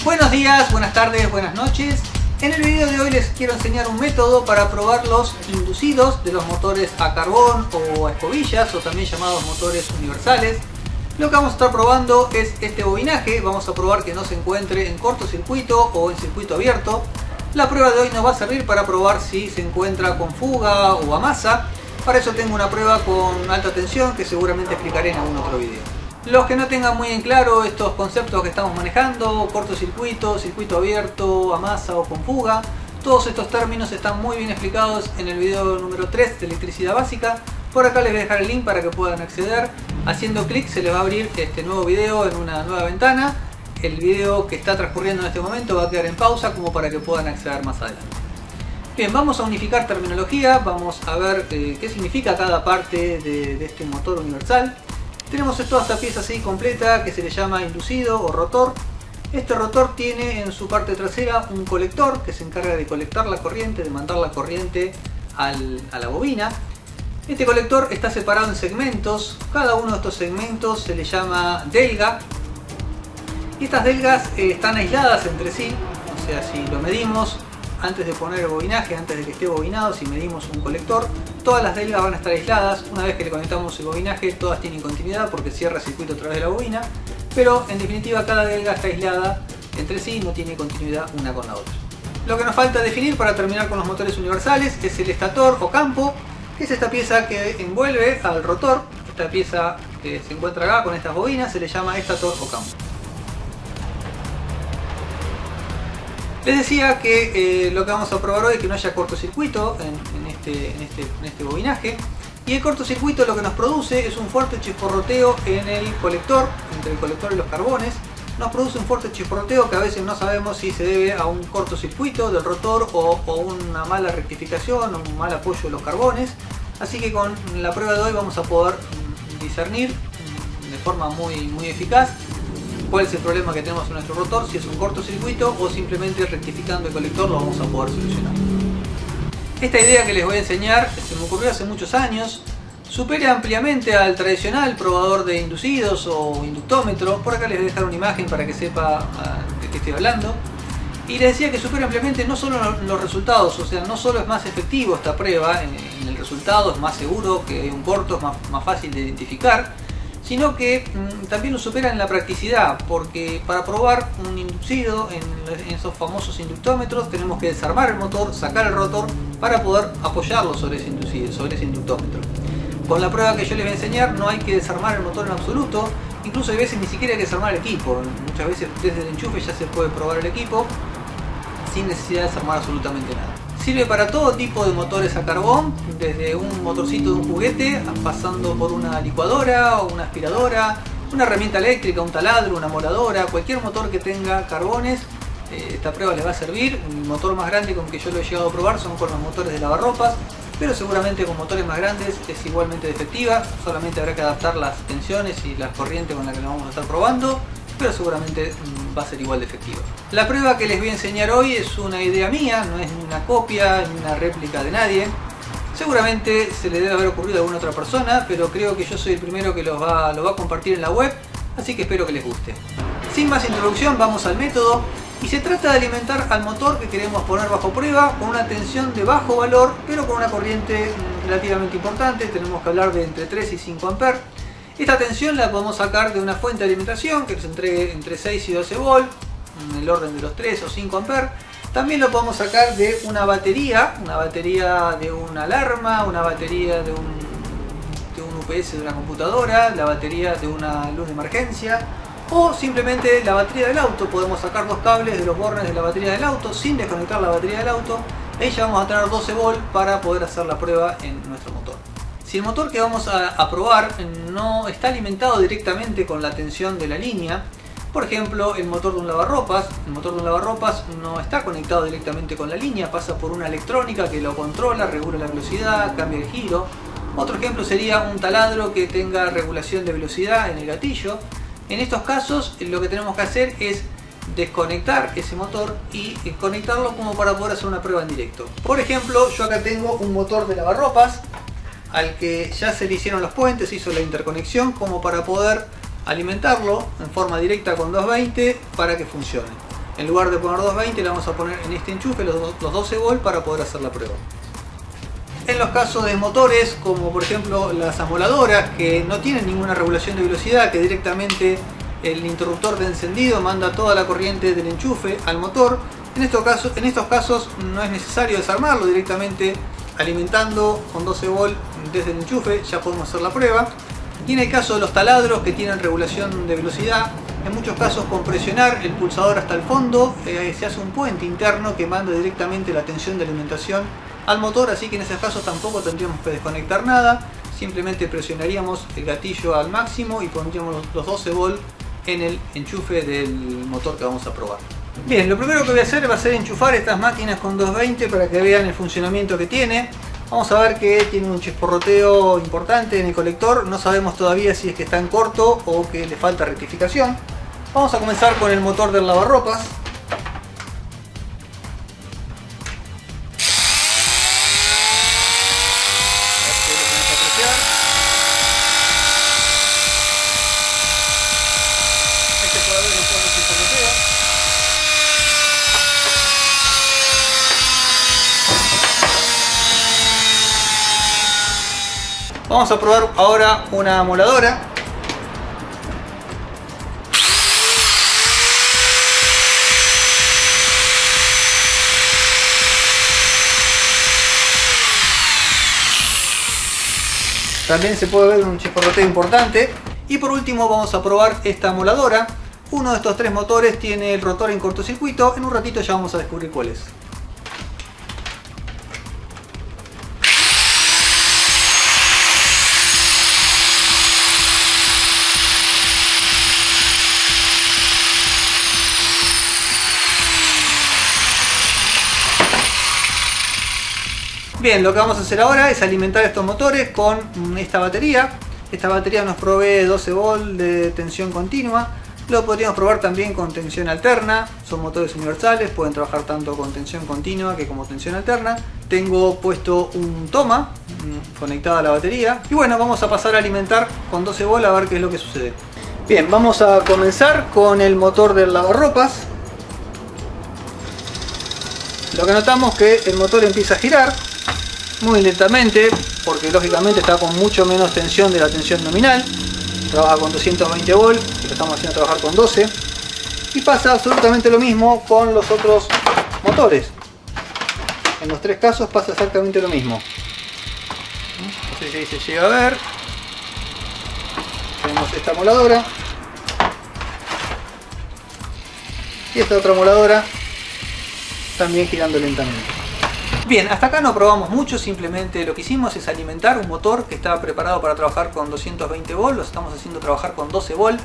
Buenos días, buenas tardes, buenas noches. En el video de hoy les quiero enseñar un método para probar los inducidos de los motores a carbón o a escobillas, o también llamados motores universales. Lo que vamos a estar probando es este bobinaje. Vamos a probar que no se encuentre en cortocircuito o en circuito abierto. La prueba de hoy nos va a servir para probar si se encuentra con fuga o a masa. Para eso tengo una prueba con alta tensión que seguramente explicaré en algún otro video. Los que no tengan muy en claro estos conceptos que estamos manejando, cortocircuito, circuito abierto, a masa o con fuga, todos estos términos están muy bien explicados en el video número 3 de electricidad básica. Por acá les voy a dejar el link para que puedan acceder. Haciendo clic se les va a abrir este nuevo video en una nueva ventana. El video que está transcurriendo en este momento va a quedar en pausa como para que puedan acceder más adelante. Bien, vamos a unificar terminología, vamos a ver qué significa cada parte de este motor universal. Tenemos toda esta pieza así completa que se le llama inducido o rotor. Este rotor tiene en su parte trasera un colector que se encarga de colectar la corriente, de mandar la corriente a la bobina. Este colector está separado en segmentos. Cada uno de estos segmentos se le llama delga. Y estas delgas están aisladas entre sí. O sea, si lo medimos antes de poner el bobinaje, antes de que esté bobinado, si medimos un colector, todas las delgas van a estar aisladas. Una vez que le conectamos el bobinaje, todas tienen continuidad porque cierra el circuito a través de la bobina. Pero en definitiva cada delga está aislada entre sí y no tiene continuidad una con la otra. Lo que nos falta definir para terminar con los motores universales es el estator o campo, que es esta pieza que envuelve al rotor. Esta pieza que se encuentra acá con estas bobinas se le llama estator o campo. Les decía que lo que vamos a probar hoy es que no haya cortocircuito en este bobinaje. Y el cortocircuito lo que nos produce es un fuerte chisporroteo en el colector, entre el colector y los carbones. Nos produce un fuerte chisporroteo que a veces no sabemos si se debe a un cortocircuito del rotor o una mala rectificación o un mal apoyo de los carbones. Así que con la prueba de hoy vamos a poder discernir de forma muy eficaz cuál es el problema que tenemos en nuestro rotor, si es un cortocircuito o simplemente rectificando el colector lo vamos a poder solucionar. Esta idea que les voy a enseñar se me ocurrió hace muchos años, supera ampliamente al tradicional probador de inducidos o inductómetro. Por acá les voy a dejar una imagen para que sepa de qué estoy hablando. Y les decía que supera ampliamente no solo los resultados, o sea, no solo es más efectivo esta prueba en el resultado, es más seguro que un corto, es más fácil de identificar, sino que también lo supera en la practicidad, porque para probar un inducido en esos famosos inductómetros tenemos que desarmar el motor, sacar el rotor para poder apoyarlo sobre ese inducido, sobre ese inductómetro. Con la prueba que yo les voy a enseñar no hay que desarmar el motor en absoluto, incluso hay veces ni siquiera hay que desarmar el equipo. Muchas veces desde el enchufe ya se puede probar el equipo sin necesidad de desarmar absolutamente nada. Sirve para todo tipo de motores a carbón, desde un motorcito de un juguete, pasando por una licuadora o una aspiradora, una herramienta eléctrica, un taladro, una moladora, cualquier motor que tenga carbones. Esta prueba les va a servir. El motor más grande con que yo lo he llegado a probar son con los motores de lavarropas, pero seguramente con motores más grandes es igualmente efectiva. Solamente habrá que adaptar las tensiones y las corrientes con las que lo vamos a estar probando, pero seguramente va a ser igual de efectiva. La prueba que les voy a enseñar hoy es una idea mía, no es ni una copia ni una réplica de nadie. Seguramente se le debe haber ocurrido a alguna otra persona, pero creo que yo soy el primero que lo va a compartir en la web, así que espero que les guste. Sin más introducción, vamos al método. Y se trata de alimentar al motor que queremos poner bajo prueba con una tensión de bajo valor, pero con una corriente relativamente importante. Tenemos que hablar de entre 3 y 5 amperes. Esta tensión la podemos sacar de una fuente de alimentación que nos entregue entre 6 y 12 volt, en el orden de los 3 o 5 amperes. También lo podemos sacar de una batería de una alarma, una batería de un UPS de una computadora, la batería de una luz de emergencia, o simplemente la batería del auto. Podemos sacar dos cables de los bornes de la batería del auto sin desconectar la batería del auto. Ahí ya vamos a tener 12 volt para poder hacer la prueba en nuestro motor. Si el motor que vamos a probar no está alimentado directamente con la tensión de la línea, por ejemplo el motor de un lavarropas no está conectado directamente con la línea, pasa por una electrónica que lo controla, regula la velocidad, cambia el giro. Otro ejemplo sería un taladro que tenga regulación de velocidad en el gatillo. En estos casos lo que tenemos que hacer es desconectar ese motor y conectarlo como para poder hacer una prueba en directo. Por ejemplo, yo acá tengo un motor de lavarropas al que ya se le hicieron los puentes, se hizo la interconexión como para poder alimentarlo en forma directa con 220 para que funcione. En lugar de poner 220 le vamos a poner en este enchufe los 12 volts para poder hacer la prueba. En los casos de motores, como por ejemplo las amoladoras, que no tienen ninguna regulación de velocidad, que directamente el interruptor de encendido manda toda la corriente del enchufe al motor, en estos casos no es necesario desarmarlo, directamente alimentando con 12 volts desde el enchufe ya podemos hacer la prueba. Y en el caso de los taladros que tienen regulación de velocidad, en muchos casos con presionar el pulsador hasta el fondo se hace un puente interno que manda directamente la tensión de alimentación al motor, así que en esos casos tampoco tendríamos que desconectar nada, simplemente presionaríamos el gatillo al máximo y pondríamos los 12 volts en el enchufe del motor que vamos a probar. Bien, lo primero que voy a hacer va a ser enchufar estas máquinas con 220 para que vean el funcionamiento que tiene. Vamos a ver que tiene un chisporroteo importante en el colector, no sabemos todavía si es que está en corto o que le falta rectificación. Vamos a comenzar con el motor del lavarropas. Vamos a probar ahora una amoladora. También se puede ver un chisporroteo importante. Y por último vamos a probar esta amoladora. Uno de estos tres motores tiene el rotor en cortocircuito. En un ratito ya vamos a descubrir cuál es. Bien, lo que vamos a hacer ahora es alimentar estos motores con esta batería. Esta batería nos provee 12 volts de tensión continua. Lo podríamos probar también con tensión alterna. Son motores universales, pueden trabajar tanto con tensión continua que como tensión alterna. Tengo puesto un toma conectado a la batería. Y bueno, vamos a pasar a alimentar con 12 volts a ver qué es lo que sucede. Bien, vamos a comenzar con el motor del lavarropas. Lo que notamos es que el motor empieza a girar muy lentamente, porque lógicamente está con mucho menos tensión de la tensión nominal. Trabaja con 220 volts y lo estamos haciendo trabajar con 12. Y pasa absolutamente lo mismo con los otros motores. En los tres casos pasa exactamente lo mismo. No sé si ahí se llega a ver. Tenemos esta amoladora y esta otra amoladora también girando lentamente. Bien, hasta acá no probamos mucho, simplemente lo que hicimos es alimentar un motor que estaba preparado para trabajar con 220 volts, lo estamos haciendo trabajar con 12 volts.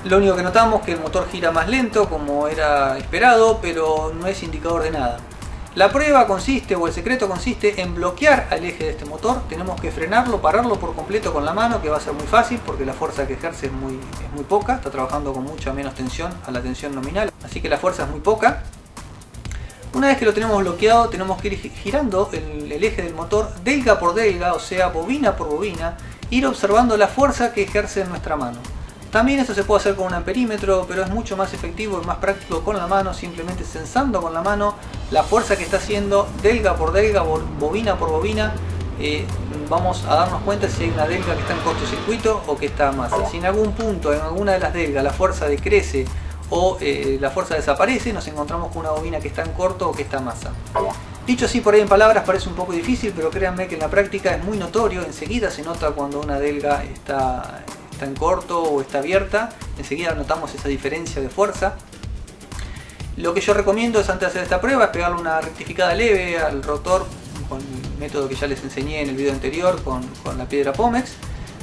Lo único que notamos es que el motor gira más lento como era esperado, pero no es indicador de nada. La prueba consiste, o el secreto consiste en bloquear al eje de este motor. Tenemos que frenarlo, pararlo por completo con la mano, que va a ser muy fácil porque la fuerza que ejerce es muy poca, está trabajando con mucha menos tensión a la tensión nominal, así que la fuerza es muy poca. Una vez que lo tenemos bloqueado, tenemos que ir girando el eje del motor delga por delga, o sea, bobina por bobina, ir observando la fuerza que ejerce en nuestra mano. También esto se puede hacer con un amperímetro, pero es mucho más efectivo y más práctico con la mano, simplemente sensando con la mano la fuerza que está haciendo delga por delga, bobina por bobina. Vamos a darnos cuenta si hay una delga que está en cortocircuito o que está a masa. Si en algún punto, en alguna de las delgas, la fuerza decrece o la fuerza desaparece, nos encontramos con una bobina que está en corto o que está a masa. Dicho así por ahí en palabras parece un poco difícil, pero créanme que en la práctica es muy notorio, enseguida se nota cuando una delga está en corto o está abierta, enseguida notamos esa diferencia de fuerza. Lo que yo recomiendo es, antes de hacer esta prueba, es pegarle una rectificada leve al rotor con el método que ya les enseñé en el video anterior con la piedra Pómex.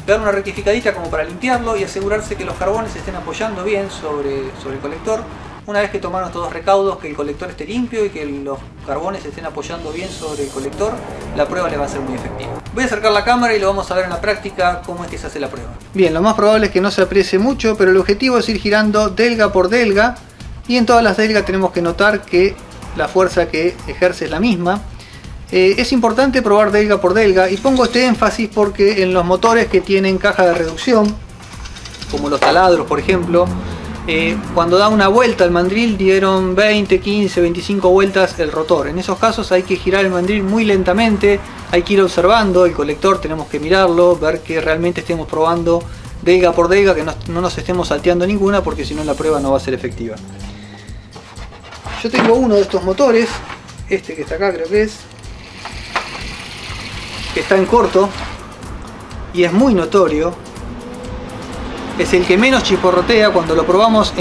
Dar una rectificadita como para limpiarlo y asegurarse que los carbones se estén apoyando bien sobre el colector. Una vez que tomaron estos dos recaudos, que el colector esté limpio y que los carbones se estén apoyando bien sobre el colector, la prueba le va a ser muy efectiva. Voy a acercar la cámara y lo vamos a ver en la práctica cómo es que se hace la prueba. Bien, lo más probable es que no se aprecie mucho, pero el objetivo es ir girando delga por delga, y en todas las delgas tenemos que notar que la fuerza que ejerce es la misma. Es importante probar delga por delga, y pongo este énfasis porque en los motores que tienen caja de reducción, como los taladros por ejemplo, Cuando da una vuelta el mandril dieron 20, 15, 25 vueltas el rotor. En esos casos hay que girar el mandril muy lentamente, hay que ir observando el colector, tenemos que mirarlo, ver que realmente estemos probando delga por delga, que no nos estemos salteando ninguna, porque si no la prueba no va a ser efectiva. Yo tengo uno de estos motores, este que está acá creo que está en corto y es muy notorio. Es el que menos chisporrotea. Cuando lo probamos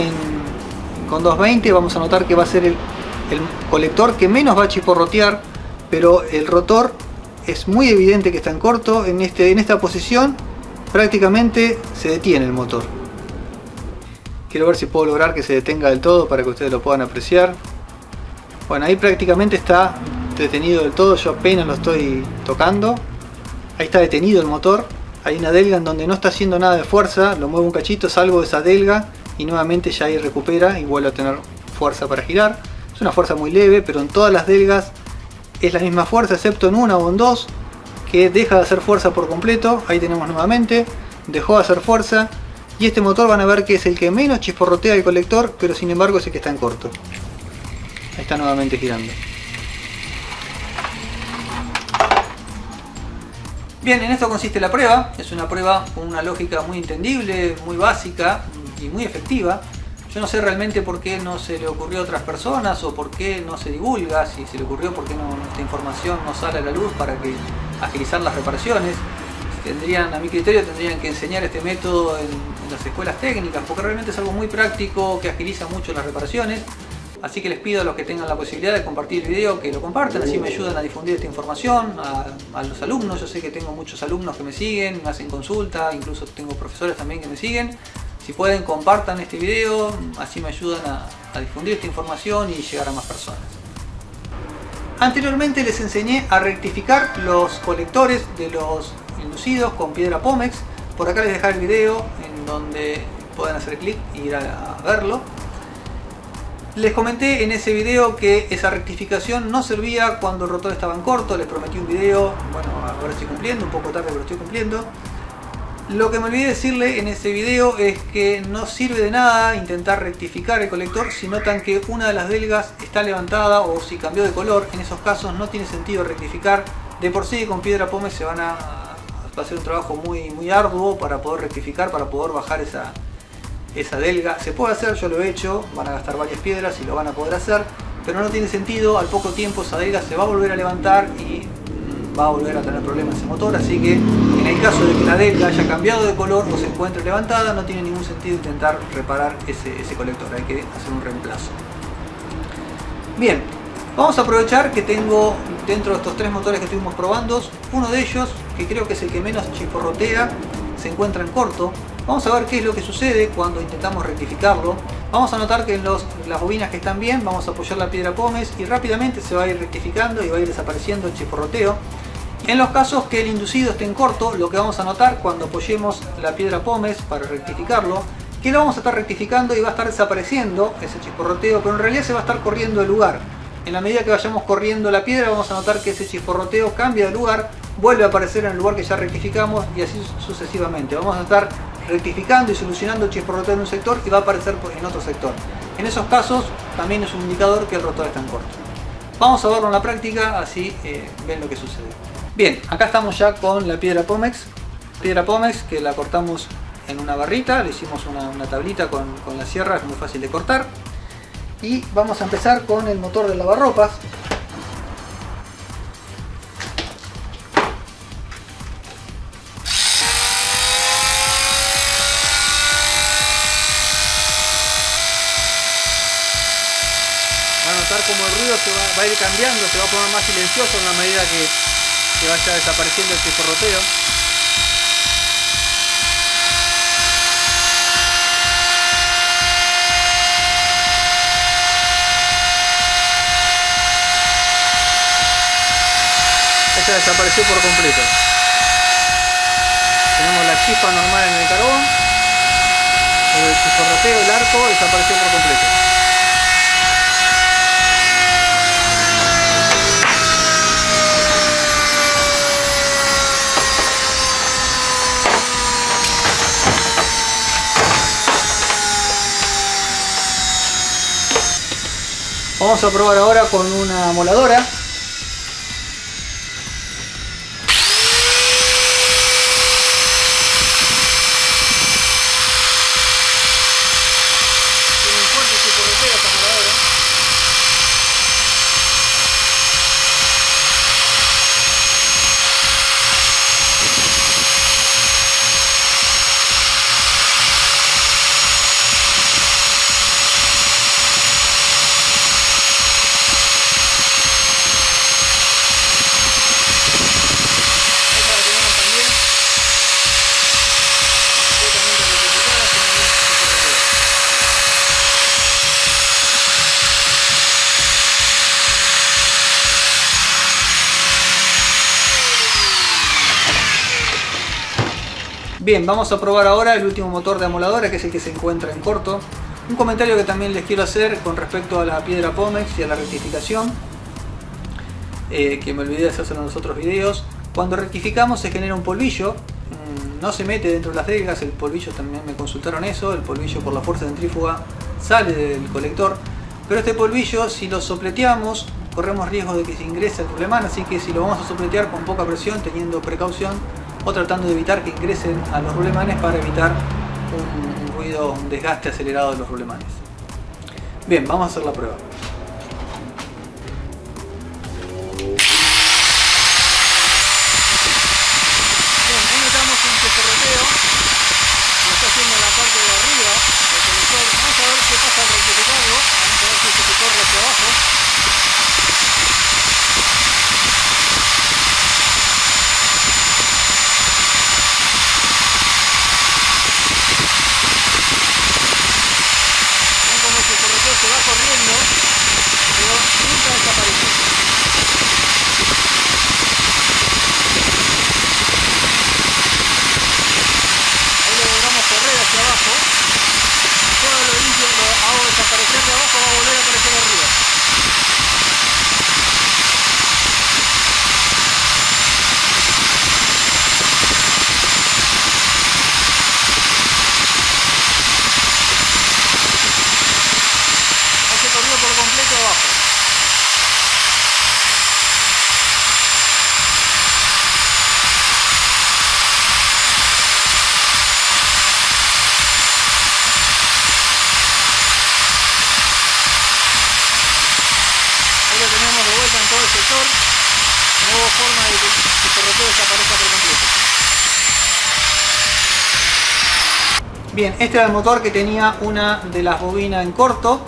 con 220 vamos a notar que va a ser el colector que menos va a chisporrotear, pero el rotor es muy evidente que está en corto. En esta posición prácticamente se detiene el motor. Quiero ver si puedo lograr que se detenga del todo para que ustedes lo puedan apreciar. Bueno, ahí prácticamente está detenido del todo, yo apenas lo estoy tocando. Ahí está detenido el motor. Hay una delga en donde no está haciendo nada de fuerza, lo muevo un cachito, salgo de esa delga y nuevamente ya ahí recupera y vuelve a tener fuerza para girar. Es una fuerza muy leve, pero en todas las delgas es la misma fuerza, excepto en una o en dos, que deja de hacer fuerza por completo. Ahí tenemos nuevamente, dejó de hacer fuerza. Y este motor van a ver que es el que menos chisporrotea el colector, pero sin embargo es el que está en corto. Ahí está nuevamente girando. Bien, en esto consiste la prueba. Es una prueba con una lógica muy entendible, muy básica y muy efectiva. Yo no sé realmente por qué no se le ocurrió a otras personas o por qué no se divulga. Si se le ocurrió, por qué esta información no sale a la luz para agilizar las reparaciones. A mi criterio tendrían que enseñar este método en las escuelas técnicas, porque realmente es algo muy práctico que agiliza mucho las reparaciones. Así que les pido a los que tengan la posibilidad de compartir el video que lo compartan, así me ayudan a difundir esta información a los alumnos. Yo sé que tengo muchos alumnos que me siguen, me hacen consulta, incluso tengo profesores también que me siguen. Si pueden, compartan este video, así me ayudan a difundir esta información y llegar a más personas. Anteriormente les enseñé a rectificar los colectores de los inducidos con piedra Pómex. Por acá les dejaré el video en donde pueden hacer clic y ir a verlo. Les comenté en ese video que esa rectificación no servía cuando el rotor estaba en corto. Les prometí un video, bueno, ahora estoy cumpliendo, un poco tarde pero estoy cumpliendo. Lo que me olvidé decirle en ese video es que no sirve de nada intentar rectificar el colector si notan que una de las delgas está levantada o si cambió de color. En esos casos no tiene sentido rectificar. De por sí con piedra Pómex va a ser un trabajo muy arduo para poder rectificar, para poder bajar esa delga. Se puede hacer, yo lo he hecho, van a gastar varias piedras y lo van a poder hacer, pero no tiene sentido. Al poco tiempo esa delga se va a volver a levantar y va a volver a tener problemas ese motor. Así que en el caso de que la delga haya cambiado de color o se encuentre levantada, no tiene ningún sentido intentar reparar ese colector, hay que hacer un reemplazo. Bien, vamos a aprovechar que tengo dentro de estos tres motores que estuvimos probando, uno de ellos, que creo que es el que menos chisporrotea, se encuentra en corto. Vamos a ver qué es lo que sucede cuando intentamos rectificarlo. Vamos a notar que en las bobinas que están bien, vamos a apoyar la piedra Pómex y rápidamente se va a ir rectificando y va a ir desapareciendo el chisporroteo. En los casos que el inducido esté en corto, lo que vamos a notar cuando apoyemos la piedra Pómex para rectificarlo, que lo vamos a estar rectificando y va a estar desapareciendo ese chisporroteo, pero en realidad se va a estar corriendo de lugar. En la medida que vayamos corriendo la piedra vamos a notar que ese chisporroteo cambia de lugar, vuelve a aparecer en el lugar que ya rectificamos y así sucesivamente. Vamos a estar rectificando y solucionando el chisporroteo en un sector y va a aparecer en otro sector. En esos casos también es un indicador que el rotor está en corto. Vamos a verlo en la práctica, así ven lo que sucede. Bien, acá estamos ya con la piedra Pómex. Piedra Pómex que la cortamos en una barrita, le hicimos una tablita con la sierra, es muy fácil de cortar. Y vamos a empezar con el motor del lavarropas. Van a notar como el ruido va a ir cambiando, se va a poner más silencioso en la medida que vaya desapareciendo el chisporroteo. Ya desapareció por completo. Tenemos la chispa normal en el carbón, el chisporroteo, el arco desapareció por completo. Vamos a probar ahora con una moladora. Tiene un fuerte chisporroteo esta moladora. Bien, vamos a probar ahora el último motor de amoladora, que es el que se encuentra en corto. Un comentario que también les quiero hacer con respecto a la piedra Pomex y a la rectificación, que me olvidé de hacerlo en los otros videos. Cuando rectificamos se genera un polvillo, no se mete dentro de las delgas, el polvillo también me consultaron eso, el polvillo por la fuerza centrífuga sale del colector, pero este polvillo si lo sopleteamos corremos riesgo de que se ingrese al rulemán, así que si lo vamos a sopletear con poca presión, teniendo precaución, o tratando de evitar que ingresen a los rulemanes para evitar un ruido, un desgaste acelerado de los rulemanes. Bien, vamos a hacer la prueba. Bien, ahí notamos un chisporroteo, lo está haciendo en la parte de arriba del colector. Vamos a ver qué pasa al rectificarlo, vamos a ver si se corre hacia abajo. Se va corriendo, pero nunca desapareció. Ahí lo logramos correr hacia abajo. Solo lo limpio, lo hago desaparecer de abajo, va a volver a aparecer arriba. Corrió por completo abajo. Ahí lo tenemos de vuelta en todo el sector. No hubo forma de que el chisporroteo desaparezca por completo. Bien, este era el motor que tenía una de las bobinas en corto.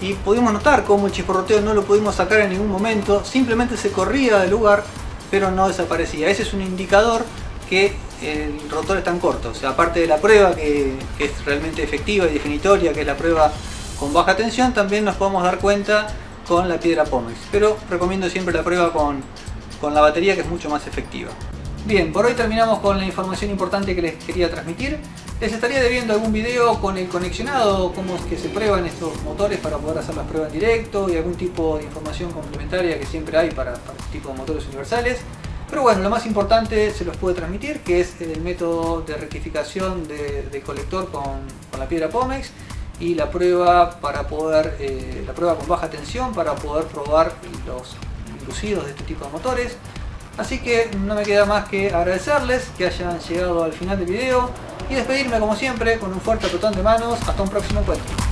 Y pudimos notar cómo el chisporroteo no lo pudimos sacar en ningún momento, simplemente se corría del lugar, pero no desaparecía. Ese es un indicador que el rotor está en corto. O sea, aparte de la prueba que es realmente efectiva y definitoria, que es la prueba con baja tensión, también nos podemos dar cuenta con la piedra Pomex. Pero recomiendo siempre la prueba con la batería, que es mucho más efectiva. Bien, por hoy terminamos con la información importante que les quería transmitir. Les estaría debiendo algún video con el conexionado, cómo es que se prueban estos motores para poder hacer las pruebas en directo y algún tipo de información complementaria que siempre hay para este tipo de motores universales. Pero bueno, lo más importante se los pude transmitir, que es el método de rectificación de colector con la piedra Pomex y la prueba para poder, la prueba con baja tensión para poder probar los inducidos de este tipo de motores. Así que no me queda más que agradecerles que hayan llegado al final del video y despedirme como siempre con un fuerte apretón de manos. Hasta un próximo encuentro.